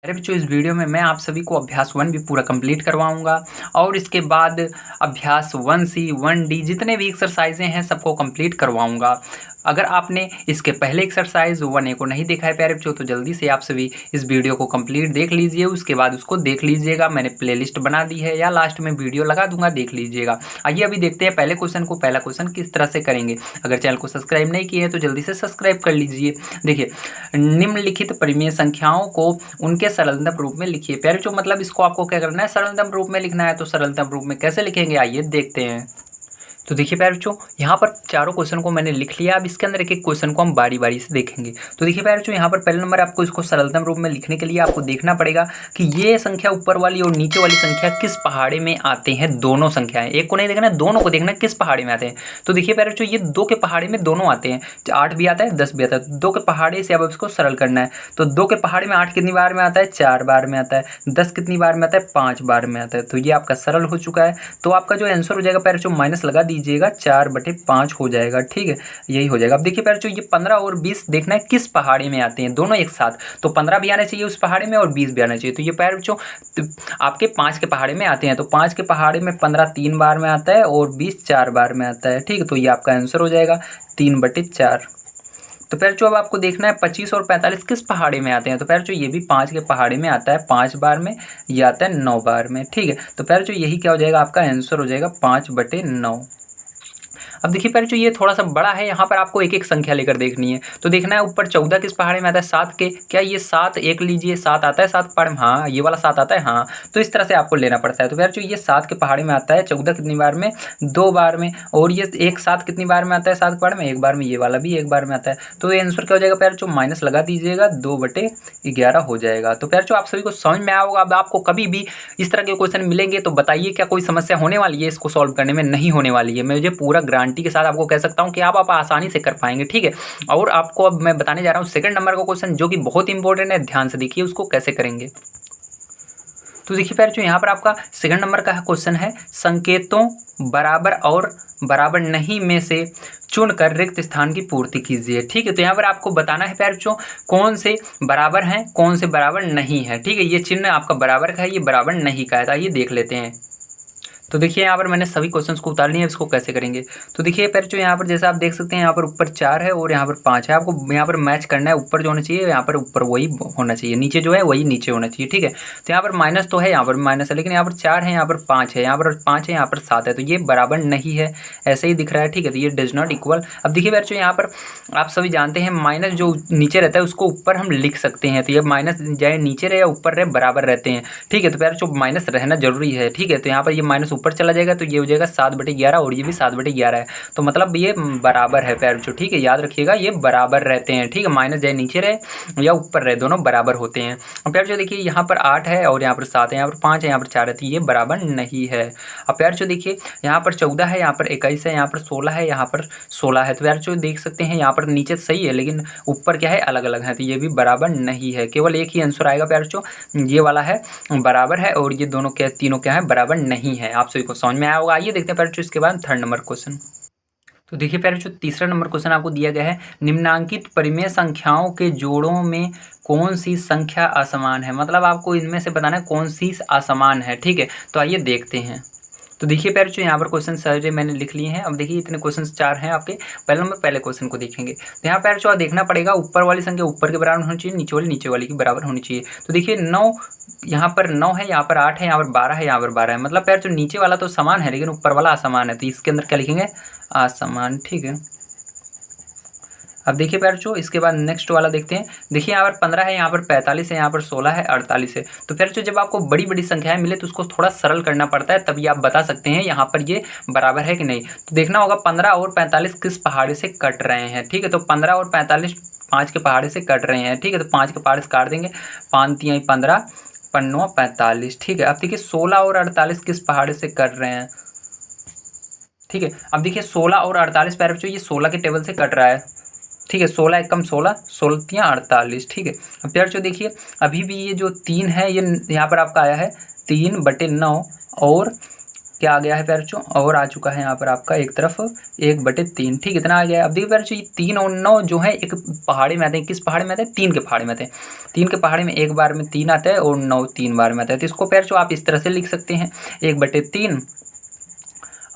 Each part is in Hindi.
अरे बच्चों, इस वीडियो में मैं आप सभी को अभ्यास 1 भी पूरा कंप्लीट करवाऊंगा और इसके बाद अभ्यास 1C 1D जितने भी एक्सरसाइजें हैं सबको कंप्लीट करवाऊंगा। अगर आपने इसके पहले एक्सरसाइज 1A को नहीं देखा है प्यारे बच्चों, तो जल्दी से आप सभी इस वीडियो को कंप्लीट देख लीजिए, उसके बाद उसको देख लीजिएगा। मैंने प्लेलिस्ट बना दी है या लास्ट में वीडियो लगा दूंगा, देख लीजिएगा। आइए अभी देखते हैं पहले क्वेश्चन को। पहला क्वेश्चन किस तरह से करेंगे। अगर चैनल को सब्सक्राइब नहीं किए हैं तो जल्दी से सब्सक्राइब कर लीजिए। देखिए, निम्नलिखित परिमेय संख्याओं को उनके सरलतम रूप में लिखिए। प्यारे बच्चों, मतलब इसको आपको क्या करना है, सरलतम रूप में लिखना है। तो सरलतम रूप में कैसे लिखेंगे, आइए देखते हैं। तो देखिए प्यारे बच्चों, यहाँ पर चारों क्वेश्चन को मैंने लिख लिया। अब इसके अंदर एक एक क्वेश्चन को हम बारी बारी से देखेंगे। तो देखिए प्यारे बच्चों, यहाँ पर पहले नंबर आपको इसको सरलतम रूप में लिखने के लिए आपको देखना पड़ेगा कि ये संख्या ऊपर वाली और नीचे वाली संख्या किस पहाड़े में आते हैं। दोनों संख्याएं, एक को नहीं देखना, दोनों को देखना किस पहाड़े में आते हैं। तो देखिए प्यारे बच्चों, ये 2 के पहाड़े में दोनों आते हैं। 8 भी आता है, 10 भी आता है। 2 के पहाड़े से अब इसको सरल करना है। तो 2 के पहाड़े में 8 कितनी बार में आता है, 4 बार में आता है। 10 कितनी बार में आता है, 5 बार में आता है। तो ये आपका सरल हो चुका है। तो आपका जो आंसर हो जाएगा प्यारे बच्चों, माइनस लगा दीजिएगा, 4/5 हो जाएगा। ठीक है, यही हो जाएगा। अब देखिए प्यारे बच्चों, ये 15 और 20 देखना है किस पहाड़ी में आते हैं, दोनों एक साथ। तो 15 भी आना चाहिए उस पहाड़ी में और 20 भी आना चाहिए। तो ये प्यारे बच्चों आपके 5 के पहाड़े में आते हैं। तो 5 के पहाड़े में 15 3 बार में आता है और 20 4 बार में आता है। ठीक है, तो ये आपका आंसर हो जाएगा 3/4। तो प्यारे बच्चों, अब आपको देखना है 25 और 45 किस पहाड़े में आते हैं। तो प्यारे बच्चों, ये भी 5 के पहाड़े में आता है, 5 बार में, ये आता है 9 बार में। ठीक है, तो प्यारे बच्चों, यही क्या हो जाएगा, आपका आंसर हो जाएगा 5/9। अब देखिए प्यारे बच्चों, ये थोड़ा सा बड़ा है, यहाँ पर आपको एक एक संख्या लेकर देखनी है। तो देखना है ऊपर 14 किस पहाड़े में आता है, 7 के। क्या ये 7 एक लीजिए, 7 आता है 7 पहाड़ में, हाँ ये वाला 7 आता है, हाँ। तो इस तरह से आपको लेना पड़ता है। तो प्यारे बच्चों, ये 7 के पहाड़े में आता है। 14 कितनी बार में, 2 बार में। और ये एक 7 कितनी बार में आता है, 7 पहाड़ में 1 बार में। ये वाला भी 1 बार में आता है। तो ये आंसर क्या हो जाएगा प्यारे बच्चों, माइनस लगा दीजिएगा, 2/11 हो जाएगा। तो प्यारे बच्चों, आप सभी को समझ में आया होगा। अब आपको कभी भी इस तरह के क्वेश्चन मिलेंगे तो बताइए क्या कोई समस्या होने वाली है इसको सॉल्व करने में। नहीं होने वाली है, मैं मुझे पूरा गारंटी के साथ आपको कह सकता हूं कि आप आसानी से कर पाएंगे। ठीक है, और आपको अब मैं बताने जा रहा हूं सेकंड नंबर का क्वेश्चन, जो कि बहुत इंपॉर्टेंट है। ध्यान से देखिए उसको कैसे करेंगे। तो देखिए प्यारे बच्चों, यहाँ पर आपका सेकंड नंबर का क्वेश्चन है, संकेतों बराबर और बराबर नहीं में से चुनकर रिक्त स्थान की पूर्ति कीजिए। ठीक है, तो यहाँ पर आपको बताना है प्यारे बच्चों, कौन से बराबर हैं, कौन से बराबर नहीं है। ठीक है, ये चिन्ह आपका बराबर का है, ये बराबर नहीं का है। आइए देख लेते हैं। तो देखिए यहाँ पर मैंने सभी क्वेश्चंस को उतार लिया है, इसको कैसे करेंगे। तो देखिए बच्चों, यहाँ पर जैसा आप देख सकते हैं, यहाँ पर ऊपर 4 है और यहाँ पर 5 है। आपको यहाँ पर मैच करना है, ऊपर जो होना चाहिए यहाँ पर ऊपर वही होना चाहिए, नीचे जो है वही नीचे होना चाहिए। ठीक है, तो यहाँ पर माइनस तो है, यहाँ पर माइनस है, लेकिन यहाँ पर 4 है, यहाँ पर 5 है, यहाँ पर 5 है, यहाँ पर 7 है। तो ये बराबर नहीं है, ऐसे ही दिख रहा है। ठीक है, तो ये डज नॉट इक्वल। अब देखिए बच्चों, यहाँ पर आप सभी जानते हैं माइनस जो नीचे रहता है उसको ऊपर हम लिख सकते हैं। तो ये माइनस चाहे नीचे रहे या ऊपर रहे, बराबर रहते हैं। ठीक है, तो प्यारे बच्चों माइनस रहना जरूरी है। ठीक है, तो यहाँ पर ये माइनस ऊपर चला जाएगा, तो ये हो जाएगा 7/11 और ये भी 7/11 है। तो मतलब ये बराबर है प्यारे बच्चों। ठीक है, याद रखिएगा ये बराबर रहते हैं। ठीक है, माइनस चाहे नीचे रहे या ऊपर रहे, दोनों बराबर होते हैं। और प्यारे बच्चों देखिए, यहाँ पर 8 है और यहाँ पर 7 है, यहाँ पर 5 है, यहाँ पर 4 है। तो ये बराबर नहीं है। अब प्यारे बच्चों देखिए, यहाँ पर 14 है, यहाँ पर 21 है, यहाँ पर 16 है, यहाँ पर 16 है। तो प्यारे बच्चों देख सकते हैं, यहाँ पर नीचे सही है लेकिन ऊपर क्या है, अलग अलग है। तो ये भी बराबर नहीं है। केवल एक ही आंसर आएगा प्यारे बच्चों, ये वाला है बराबर है और ये दोनों क्या, तीनों क्या है, बराबर नहीं है। आप सभी को समझ में आया होगा। आइए देखते हैं प्यारे बच्चों इसके बाद थर्ड नंबर क्वेश्चन। तो देखिए प्यारे बच्चों, तीसरा नंबर क्वेश्चन आपको दिया गया है, निम्नांकित परिमेय संख्याओं के जोड़ों में कौन सी संख्या असमान है। मतलब आपको इनमें से बताना है कौन सी असमान है। ठीक है, तो आइए देखते हैं। तो देखिए प्यारे बच्चों, यहाँ पर क्वेश्चन सारे मैंने लिख लिए हैं। अब देखिए इतने क्वेश्चन 4 हैं आपके। पहले हम पहले क्वेश्चन को देखेंगे। तो यहाँ प्यारे बच्चों देखना पड़ेगा, ऊपर वाली संख्या ऊपर के बराबर होनी चाहिए, नीचे वाली के बराबर होनी चाहिए। तो देखिए 9, यहाँ पर 9 है, यहाँ पर 8 है, यहाँ पर 12 है, यहाँ पर 12 है। मतलब प्यारे बच्चों नीचे वाला तो समान है लेकिन ऊपर वाला असमान है। तो इसके अंदर क्या लिखेंगे, असमान। ठीक है, अब देखिए प्यारे बच्चों इसके बाद नेक्स्ट वाला देखते हैं। देखिए यहाँ पर 15 है, यहाँ पर 45 है, यहाँ पर 16 है, 48 है। तो प्यारे बच्चों जब आपको बड़ी बड़ी संख्याएं मिले तो उसको थोड़ा सरल करना पड़ता है, तभी आप बता सकते हैं यहाँ पर ये बराबर है कि नहीं। तो देखना होगा 15 और 45 किस पहाड़े से कट रहे हैं। ठीक है, तो 15 और 45 5 के पहाड़े से कट रहे हैं। ठीक है, तो 5 के पहाड़े से काट देंगे, 5 तियाई 15, 5 45। ठीक है, अब देखिए 16 और 48 किस पहाड़े से कट रहे हैं। ठीक है, अब देखिए 16 और 48 प्यारे बच्चों ये 16 के टेबल से कट रहा है। ठीक है, 16 एकम 16, 16 48। ठीक है, अब प्यारे बच्चों देखिए अभी भी ये जो 3 है ये यहाँ पर आपका आया है 3/9 और क्या आ गया है प्यारे बच्चों, और आ चुका है यहाँ पर आपका एक तरफ 1/3, ठीक इतना आ गया है। अब देखिए प्यारे बच्चों, ये 3 और 9 जो है एक पहाड़ी में आते हैं। किस पहाड़ी में आते हैं? 3 के पहाड़ी में आते हैं। 3 के पहाड़ी में एक बार में 3 आता है और 9 3 बार में आता है। तो इसको प्यारे बच्चों आप इस तरह से लिख सकते हैं 1/3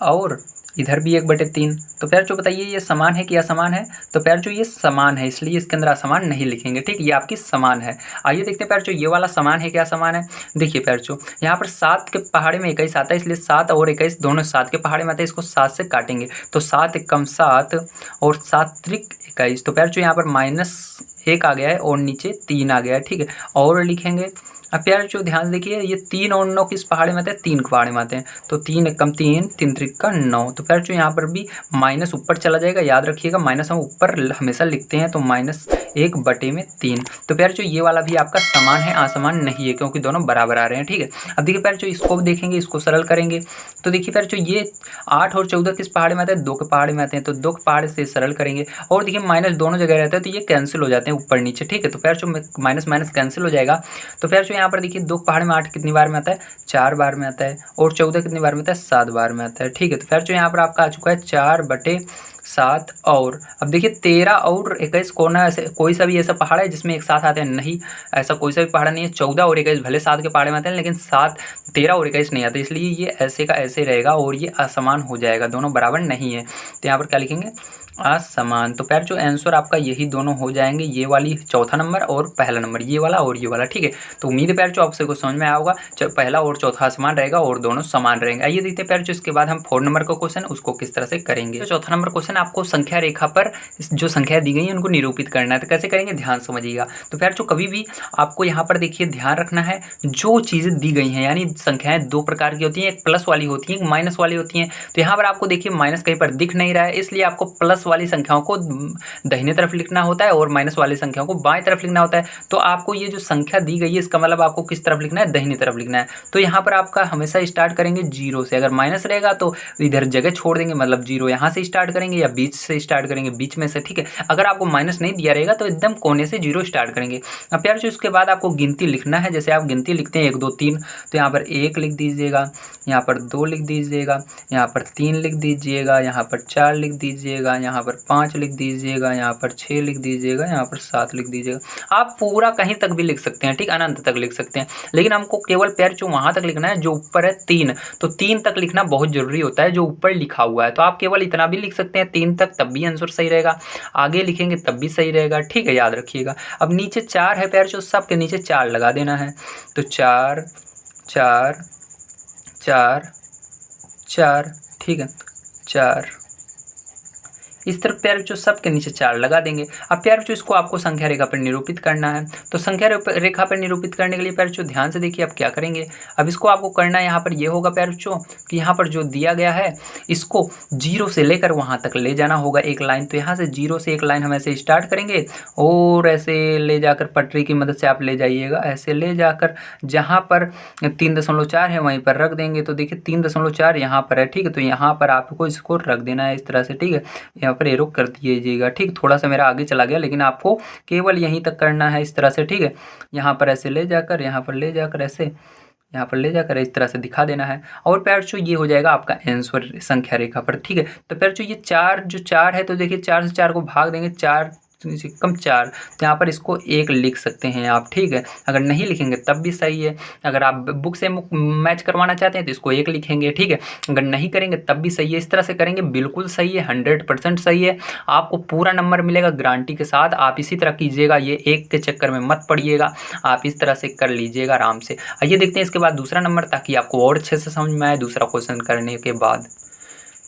और इधर भी 1/3। तो प्यारे बच्चों बताइए ये समान है कि असमान है? तो प्यारे बच्चों ये समान है, इसलिए इसके अंदर असमान नहीं लिखेंगे, ठीक, ये आपकी समान है। आइए देखते हैं प्यारे बच्चों ये वाला समान है क्या असमान है। देखिए प्यारे बच्चों, यहाँ पर 7 के पहाड़े में 21 आता है, इसलिए 7 और 21 दोनों 7 के पहाड़े में आते हैं। इसको 7 से काटेंगे तो 7 एकम 7 और 7 त्रिक 21। तो प्यारे बच्चों यहाँ पर -1 आ गया है और नीचे 3 आ गया है, ठीक है। और लिखेंगे। अब प्यारे बच्चों ध्यान से देखिए, ये 3 और 9 किस पहाड़े में आते हैं? 3 के पहाड़े में आते हैं। तो 3 एकम 3, 3 त्रिका 9। तो प्यारे बच्चों यहाँ पर भी माइनस ऊपर चला जाएगा, याद रखिएगा माइनस हम ऊपर हमेशा लिखते हैं, तो -1/3। तो प्यारे बच्चों ये वाला भी आपका समान है, असमान नहीं है, क्योंकि दोनों बराबर आ रहे हैं, ठीक है। अब देखिए प्यारे बच्चों इसको देखेंगे, इसको सरल करेंगे। तो देखिए प्यारे बच्चों ये 8 और 14 किस पहाड़े में आते हैं? 2 के पहाड़े में आते हैं। तो 2 के पहाड़े से सरल करेंगे और देखिए माइनस दोनों जगह रहता है, तो ये कैंसिल हो जाते हैं ऊपर नीचे, ठीक है। तो प्यारे बच्चों माइनस माइनस कैंसिल हो जाएगा। तो प्यारे बच्चों यहाँ पर देखिए 2 पहाड़ में 8 कितनी बार में आता है? 4 बार में आता है। और 14 कितनी बार में आता है? 7 बार में आता है, ठीक है। तो प्यारे बच्चों यहाँ पर आपका आ चुका है 4/7। और अब देखिए 13 और 21 कोई सा भी ऐसा पहाड़ है जिसमें एक साथ आते हैं? नहीं, ऐसा कोई सा भी पहाड़ नहीं है। 14 और 21 भले 7 के पहाड़े में आते हैं, लेकिन 13 और 21 नहीं आते, इसलिए ये ऐसे का ऐसे रहेगा और ये असमान हो जाएगा, दोनों बराबर नहीं है। तो यहाँ पर क्या लिखेंगे? असमान। तो प्यारे जो आंसर आपका यही दोनों हो जाएंगे, ये वाली चौथा नंबर और पहला नंबर, ये वाला और ये वाला, ठीक है। तो उम्मीद है प्यारे जो आपसे कुछ समझ में आया होगा। पहला और चौथा समान रहेगा और दोनों समान रहेंगे। आइए देखते हैं प्यारे जो इसके बाद हम 4 नंबर का क्वेश्चन उसको किस तरह से करेंगे। तो चौथा नंबर क्वेश्चन आपको संख्या रेखा पर जो संख्या दी गई है उनको निरूपित करना है। तो कैसे करेंगे ध्यान समझिएगा। तो प्यारे जो कभी भी आपको यहाँ पर देखिए ध्यान रखना है, जो चीज़ें दी गई हैं, यानी संख्याएं 2 प्रकार की होती हैं, एक प्लस वाली होती है, एक माइनस वाली होती हैं। तो यहाँ पर आपको देखिए माइनस कहीं पर दिख नहीं रहा है, इसलिए आपको प्लस वाली संख्याओं को दाहिने तरफ लिखना होता है और माइनस वाली संख्याओं को बाएं तरफ लिखना होता है। तो आपको ये जो संख्या दी गई है इसका मतलब आपको किस तरफ लिखना है? दाहिने तरफ लिखना है। तो यहाँ पर आपका हमेशा स्टार्ट करेंगे 0 से। अगर माइनस रहेगा तो इधर जगह छोड़ देंगे, मतलब 0 यहाँ से स्टार्ट करेंगे या बीच से स्टार्ट करेंगे, बीच में से, ठीक है। अगर आपको माइनस नहीं दिया रहेगा तो एकदम कोने से 0 स्टार्ट करेंगे। अब प्यार जो इसके बाद आपको गिनती लिखना है, जैसे आप गिनती लिखते हैं 1 2 3, तो यहाँ पर 1 लिख दीजिएगा, यहाँ पर 2 लिख दीजिएगा, यहाँ पर 3 लिख दीजिएगा, यहाँ पर 4 लिख दीजिएगा, यहाँ पर 5 लिख दीजिएगा, यहाँ पर 6 लिख दीजिएगा, यहाँ पर 7 लिख दीजिएगा। आप पूरा कहीं तक भी लिख सकते हैं, ठीक, अनंत तक लिख सकते हैं, लेकिन हमको केवल प्यार जो वहाँ तक लिखना है जो ऊपर है 3। तो 3 तक लिखना बहुत जरूरी होता है, जो ऊपर लिखा हुआ है। तो आप केवल इतना भी लिख सकते हैं 3 तक, तब भी आंसर सही रहेगा। आगे लिखेंगे तब भी सही रहेगा, ठीक है, याद रखिएगा। अब नीचे 4 है प्यार जो, सबके नीचे 4 लगा देना है। तो 4 4 4 4, ठीक है, 4 इस तरफ प्यारे बच्चों सबके नीचे 4 लगा देंगे। अब प्यारे बच्चों इसको आपको संख्या रेखा पर निरूपित करना है। तो संख्या रेखा पर निरूपित करने के लिए प्यारे बच्चों ध्यान से देखिए अब क्या करेंगे। अब इसको आपको करना है, यहाँ पर ये होगा प्यारे बच्चों कि यहाँ पर जो दिया गया है इसको 0 से लेकर वहाँ तक ले जाना होगा एक लाइन। तो यहाँ से 0 से एक लाइन हम ऐसे स्टार्ट करेंगे और ऐसे ले जाकर पटरी की मदद से आप ले जाइएगा, ऐसे ले जाकर जहाँ पर 3.4 है वहीं पर रख देंगे। तो देखिए 3.4 यहाँ पर है, ठीक है। तो यहाँ पर आपको इसको रख देना है इस तरह से, ठीक है। यहाँ पर एरो कर दीजिएगा, ठीक। थोड़ा सा मेरा आगे चला गया, लेकिन आपको केवल यहीं तक करना है इस तरह से, ठीक है। यहाँ पर ऐसे ले जाकर, यहाँ पर ले जाकर, ऐसे यहाँ पर ले जाकर इस तरह से दिखा देना है। और प्यार जो ये हो जाएगा आपका आंसर संख्या रेखा पर, ठीक है। तो प्यार जो ये 4 है, तो देखिए 4 से 4 को भाग देंगे, 4 कम 4, तो यहाँ पर इसको 1 लिख सकते हैं आप, ठीक है। अगर नहीं लिखेंगे तब भी सही है। अगर आप बुक से मैच करवाना चाहते हैं तो इसको 1 लिखेंगे, ठीक है। अगर नहीं करेंगे तब भी सही है, इस तरह से करेंगे बिल्कुल सही है, 100% सही है। आपको पूरा नंबर मिलेगा गारंटी के साथ। आप इसी तरह कीजिएगा, ये 1 के चक्कर में मत पड़िएगा, आप इस तरह से कर लीजिएगा आराम से। आइए देखते हैं इसके बाद दूसरा नंबर, ताकि आपको और अच्छे से समझ में आए दूसरा क्वेश्चन करने के बाद।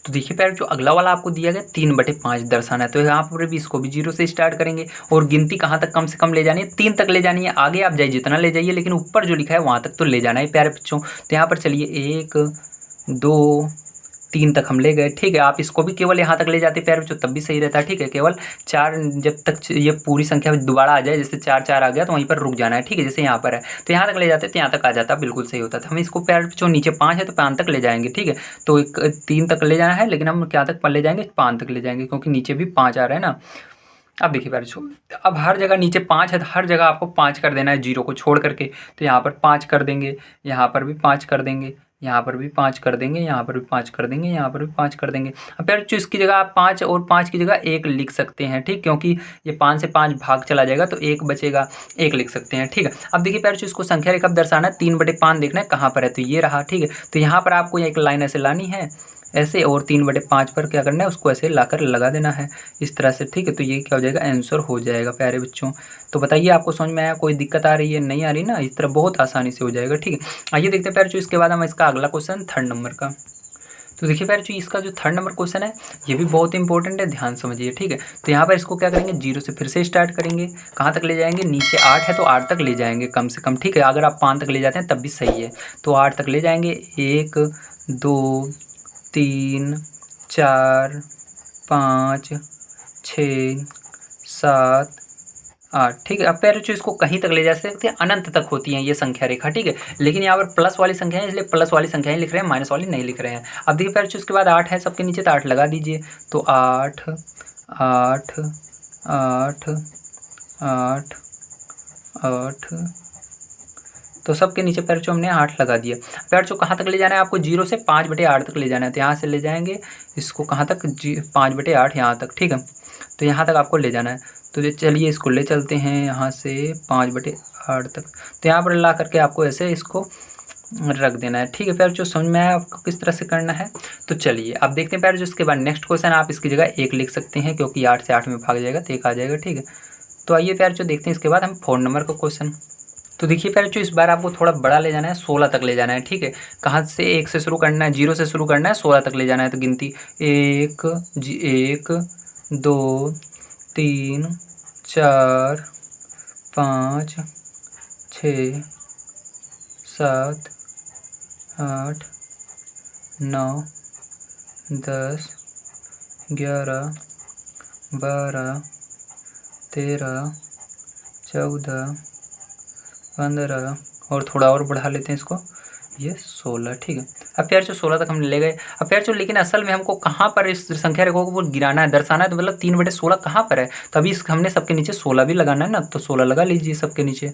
तो देखिए प्यारे जो अगला वाला आपको दिया गया 3/5 दर्शाना है। तो यहाँ पर भी इसको भी 0 से स्टार्ट करेंगे और गिनती कहाँ तक कम से कम ले जानी है? 3 तक ले जानी है। आगे आप जाइए जितना ले जाइए, लेकिन ऊपर जो लिखा है वहाँ तक तो ले जाना है प्यारे बच्चों। तो यहाँ पर चलिए 1 2 3 तक हम ले गए, ठीक है। आप इसको भी केवल यहाँ तक ले जाते प्यारे बच्चों तब भी सही रहता है, ठीक है। केवल 4 जब तक ये पूरी संख्या दोबारा आ जाए, जैसे 4 4 आ गया तो वहीं पर रुक जाना है, ठीक है। जैसे यहाँ पर है तो यहाँ तक ले जाते तो यहाँ तक आ जाता, बिल्कुल सही होता था। हम इसको प्यारे बच्चों नीचे 5 है तो 5 तक ले जाएंगे, ठीक है। तो 3 तक ले जाना है, लेकिन हम क्या तक ले जाएंगे? 5 तक ले जाएंगे, क्योंकि नीचे भी 5 आ रहा है ना। अब देखिए प्यारे बच्चों, अब हर जगह नीचे 5 है तो हर जगह आपको 5 कर देना है 0 को छोड़ करके। तो यहाँ पर 5 कर देंगे, यहाँ पर भी 5 कर देंगे, यहाँ पर भी 5 कर देंगे, यहाँ पर भी 5 कर देंगे, यहाँ पर भी 5 कर देंगे। अब प्यारे बच्चों इसकी जगह आप 5 और 5 की जगह 1 लिख सकते हैं, ठीक, क्योंकि ये 5 से 5 भाग चला जाएगा तो 1 बचेगा, 1 लिख सकते हैं, ठीक है। अब देखिए प्यारे बच्चों इसको संख्या रेखा दर्शाना है, 3/5 देखना है कहाँ पर है, तो ये रहा, ठीक है। तो यहाँ पर आपको एक लाइन ऐसे लानी है ऐसे, और 3/5 पर क्या करना है, उसको ऐसे लाकर लगा देना है इस तरह से, ठीक है। तो ये क्या हो जाएगा, आंसर हो जाएगा प्यारे बच्चों। तो बताइए आपको समझ में आया, कोई दिक्कत आ रही है, नहीं आ रही ना, इस तरह बहुत आसानी से हो जाएगा, ठीक है। आइए देखते हैं प्यारे बच्चों इसके बाद हम इसका अगला क्वेश्चन 3rd नंबर का। तो देखिए प्यारे बच्चों इसका जो 3rd नंबर क्वेश्चन है ये भी बहुत इंपॉर्टेंट है, ध्यान समझिए, ठीक है। तो यहाँ पर इसको क्या करेंगे, 0 से फिर से स्टार्ट करेंगे, कहाँ तक ले जाएंगे, नीचे 8 है तो 8 तक ले जाएंगे कम से कम, ठीक है। अगर आप 5 तक ले जाते हैं तब भी सही है, तो 8 तक ले जाएंगे, 1 2 3 4 5 6 7 8, ठीक है। अब प्यारे बच्चों इसको कहीं तक ले जा सकते हैं, अनंत तक होती हैं ये संख्या रेखा, ठीक है। लेकिन यहाँ पर प्लस वाली संख्या है इसलिए प्लस वाली संख्याएं लिख रहे हैं, माइनस वाली नहीं लिख रहे हैं। अब देखिए प्यारे बच्चों उसके बाद 8 है सबके नीचे, तो 8 लगा दीजिए, तो 8 8 8 8 8, तो सबके नीचे प्यारे बच्चों हमने 8 लगा दिया। प्यारे बच्चों कहाँ तक ले जाना है आपको, 0 से 5/8 तक ले जाना है, तो यहाँ से ले जाएंगे इसको कहाँ तक, 5/8 यहाँ तक, ठीक है। तो यहाँ तक आपको ले जाना है, तो चलिए इसको ले चलते हैं यहाँ से 5/8 तक। तो यहाँ पर ला करके आपको ऐसे इसको रख देना है, ठीक है। प्यारे बच्चों समझ में आया आपको किस तरह से करना है। तो चलिए अब देखते हैं प्यारे बच्चों इसके बाद नेक्स्ट क्वेश्चन, आप इसकी जगह 1 लिख सकते हैं क्योंकि 8 से 8 में भाग जाएगा तो 1 आ जाएगा, ठीक है। तो आइए प्यारे बच्चों देखते हैं इसके बाद हम 4 नंबर का क्वेश्चन। तो देखिए प्यारे बच्चों इस बार आपको थोड़ा बड़ा ले जाना है, 16 तक ले जाना है, ठीक है। कहाँ से, 1 से शुरू करना है, 0 से शुरू करना है, 16 तक ले जाना है। तो गिनती 1 1 2 3 4 5 6 7 8 9 10 11 12 13 14 15 और थोड़ा और बढ़ा लेते हैं इसको, ये 16, ठीक है। अब प्यारे बच्चों 16 तक हम ले गए। अब प्यारे बच्चों लेकिन असल में हमको कहाँ पर इस संख्या रेखा को गिराना है, दर्शाना है, तो मतलब 3/16 कहाँ पर है, तो अभी हमने सबके नीचे 16 भी लगाना है ना, तो 16 लगा लीजिए सबके नीचे,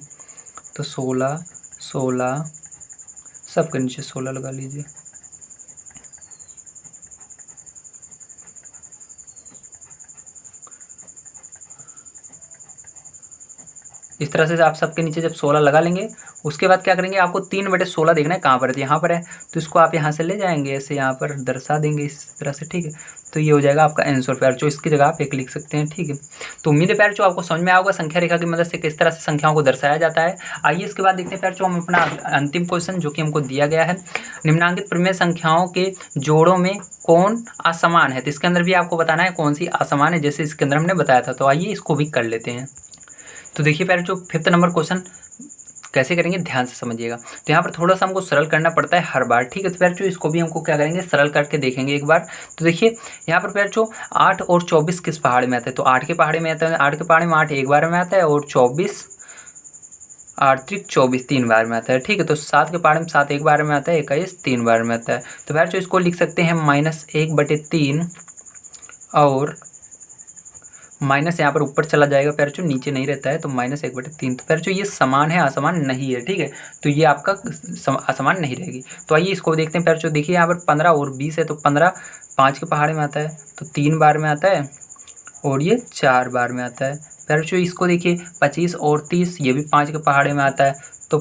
तो 16 16 सबके नीचे 16 लगा लीजिए। इस तरह से आप सबके नीचे जब 16 लगा लेंगे उसके बाद क्या करेंगे, आपको 3/16 देखना है कहाँ पर है, तो यहाँ पर है, तो इसको आप यहाँ से ले जाएंगे ऐसे, यहाँ पर दर्शा देंगे इस तरह से, ठीक है। तो ये हो जाएगा आपका आंसर प्यारे बच्चों, इसकी जगह आप 1 लिख सकते हैं, ठीक है। तो उम्मीद है प्यारे बच्चों आपको समझ में आया होगा संख्या रेखा की मदद से किस तरह से संख्याओं को दर्शाया जाता है। आइए इसके बाद देखते हैं प्यारे बच्चों हम अपना अंतिम क्वेश्चन जो कि हमको दिया गया है, निम्नांकित प्रमेय संख्याओं के जोड़ों में कौन असमान है, तो इसके अंदर भी आपको बताना है कौन सी असमान है, जैसे इसके अंदर हमने बताया था। तो आइए इसको भी कर लेते हैं। तो देखिए प्यारे बच्चों 5th नंबर क्वेश्चन कैसे करेंगे, ध्यान से समझिएगा। तो यहाँ पर थोड़ा सा हमको सरल करना पड़ता है हर बार, ठीक है। तो प्यारे बच्चों इसको भी हमको क्या करेंगे, सरल करके देखेंगे एक बार। तो देखिए यहाँ पर प्यारे बच्चों 8 और 24 किस पहाड़ में आता है, तो 8 के पहाड़े में आता है, 8 के पहाड़े में 8 एक बार में आता है, और 24 8 त्रिक 24 3 बार में आता है, ठीक है। तो 7 के पहाड़े में 7 एक बार में आता है, 21 3 बार में आता है। तो प्यारे बच्चों इसको लिख सकते हैं -1/3, और माइनस यहाँ पर ऊपर चला जाएगा प्यारे बच्चों, नीचे नहीं रहता है, तो -1/3। तो प्यारे बच्चों ये समान है, असमान नहीं है, ठीक है। तो ये आपका असमान नहीं रहेगी। तो आइए इसको देखते हैं प्यारे बच्चों। देखिए यहाँ पर 15 और 20 है, तो 15 5 के पहाड़े में आता है, तो 3 बार में आता है, और ये 4 बार में आता है। प्यारे बच्चों इसको देखिए 25 और 30, ये भी 5 के पहाड़े में आता है, तो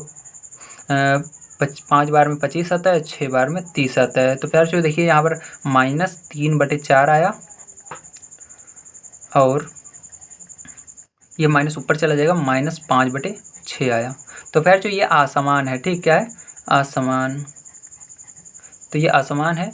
5 बार में 25 आता है, 6 बार में 30 आता है। तो प्यारे बच्चों देखिए यहाँ पर -3/4 आया, और ये माइनस ऊपर चला जाएगा, -5/6 आया। तो प्यारे बच्चों ये असमान है, ठीक, क्या है, असमान। तो ये असमान है।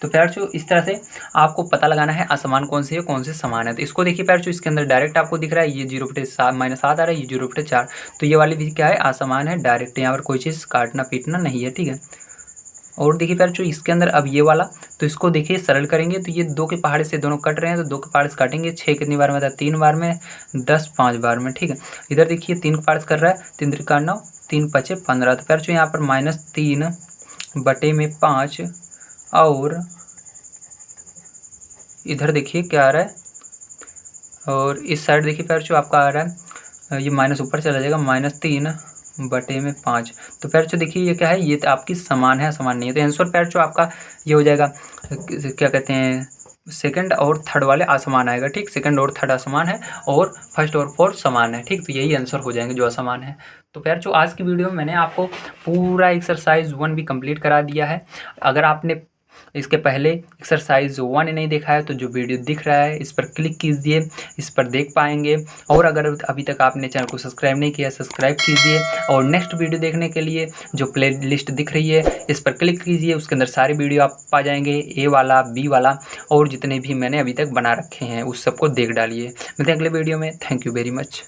तो प्यारे बच्चों इस तरह से आपको पता लगाना है असमान कौन से है कौन से समान है। तो इसको देखिए प्यारे बच्चों इसके अंदर डायरेक्ट आपको दिख रहा है, ये 0/7 आ रहा है, ये 0/4, तो ये वाली भी क्या है, असमान है डायरेक्ट, यहाँ पर कोई चीज़ काटना पीटना नहीं है, ठीक है। और देखिए प्यारे बच्चों इसके अंदर अब ये वाला, तो इसको देखिए सरल करेंगे, तो ये 2 के पहाड़े से दोनों कट रहे हैं, तो 2 के पहाड़े से काटेंगे, 6 कितनी बार में आता है, 3 बार में, 10 5 बार में, ठीक है। इधर देखिए 3 के पहाड़े से कर रहा है, 3 3 9 3 5 15। तो प्यारे बच्चों यहाँ पर -3/5, और इधर देखिए क्या आ रहा है, और इस साइड देखिए प्यारे बच्चों आपका आ रहा है, ये माइनस ऊपर चला जाएगा, -3 बटे में 5। तो पैरचो देखिए ये क्या है, ये तो आपकी समान है, समान नहीं है, तो आंसर पैरचो आपका ये हो जाएगा, क्या कहते हैं, सेकंड और थर्ड वाले असमान आएगा। ठीक, सेकंड और थर्ड असमान है और फर्स्ट और फोर्थ समान है। ठीक, तो यही आंसर हो जाएंगे जो असमान है। तो पैरचो आज की वीडियो में मैंने आपको पूरा एक्सरसाइज 1 भी कंप्लीट करा दिया है। अगर आपने इसके पहले एक्सरसाइज 1 नहीं देखा है तो जो वीडियो दिख रहा है इस पर क्लिक कीजिए, इस पर देख पाएंगे। और अगर अभी तक आपने चैनल को सब्सक्राइब नहीं किया, सब्सक्राइब कीजिए। और नेक्स्ट वीडियो देखने के लिए जो प्ले लिस्ट दिख रही है इस पर क्लिक कीजिए, उसके अंदर सारे वीडियो आप पा जाएंगे, ए वाला, बी वाला और जितने भी मैंने अभी तक बना रखे हैं उस सबको देख डालिए। मिलते हैं अगले वीडियो में। Thank you very much.